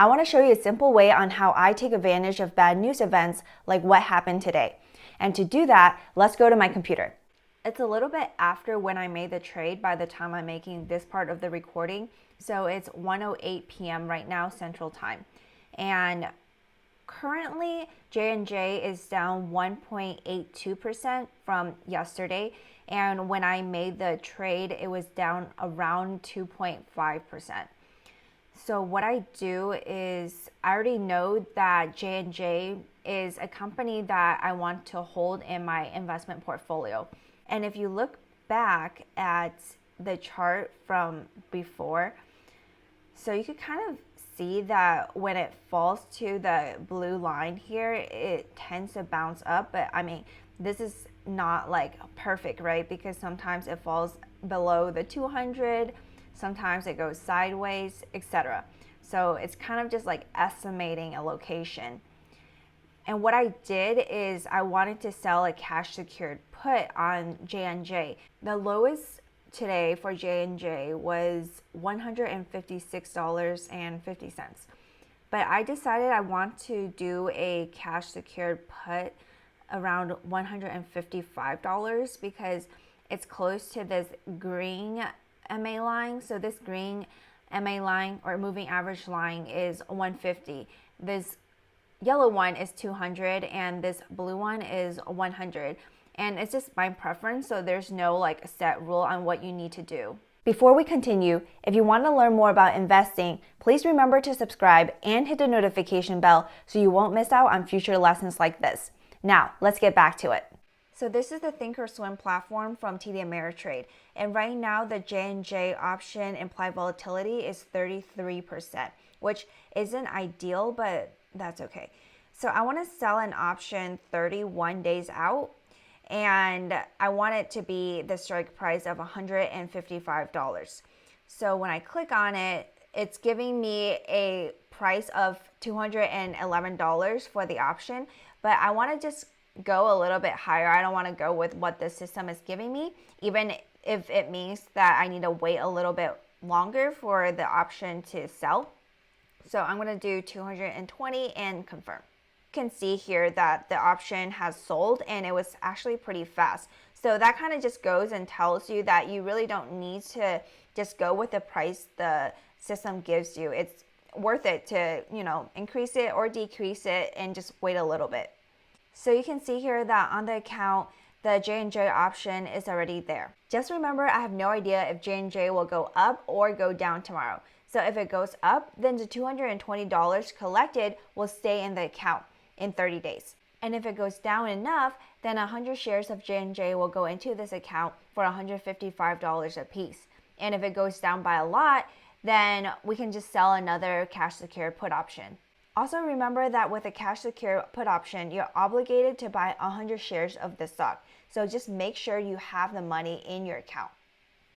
I want to show you a simple way on how I take advantage of bad news events like what happened today. And to do that, let's go to my computer. It's a little bit after when I made the trade by the time I'm making this part of the recording. So it's 1:08 p.m. right now, Central Time. And currently, JNJ is down 1.82% from yesterday. And when I made the trade, it was down around 2.5%. So what I do is I already know that JNJ is a company that I want to hold in my investment portfolio. And if you look back at the chart from before, so you could kind of see that when it falls to the blue line here, it tends to bounce up. But I mean, this is not like perfect, right? Because sometimes it falls below the 200, sometimes it goes sideways, etc. So it's kind of just like estimating a location. And what I did is I wanted to sell a cash secured put on JNJ. The lowest today for JNJ was $156.50. But I decided I want to do a cash secured put around $155 because it's close to this green MA line. So this green MA line or moving average line is 150. This yellow one is 200 and this blue one is 100. And it's just my preference, so there's no like set rule on what you need to do. Before we continue, if you want to learn more about investing, please remember to subscribe and hit the notification bell so you won't miss out on future lessons like this. Now, let's get back to it. So this is the Thinkorswim platform from TD Ameritrade. And right now, the JNJ option implied volatility is 33%, which isn't ideal, but that's okay. So I want to sell an option 31 days out. And I want it to be the strike price of $155. So when I click on it, it's giving me a price of $211 for the option, but I want to just go a little bit higher. I don't want to go with what the system is giving me, even if it means that I need to wait a little bit longer for the option to sell. So I'm going to do 220 and confirm. Can see here that the option has sold and it was actually pretty fast. So that kind of just goes and tells you that you really don't need to just go with the price the system gives you. It's worth it to, increase it or decrease it and just wait a little bit. So you can see here that on the account, the J&J option is already there. Just remember, I have no idea if J&J will go up or go down tomorrow. So if it goes up, then the $220 collected will stay in the account in 30 days. And if it goes down enough, then 100 shares of J&J will go into this account for $155 a piece. And if it goes down by a lot, then we can just sell another cash secured put option. Also remember that with a cash secured put option, you're obligated to buy 100 shares of the stock. So just make sure you have the money in your account.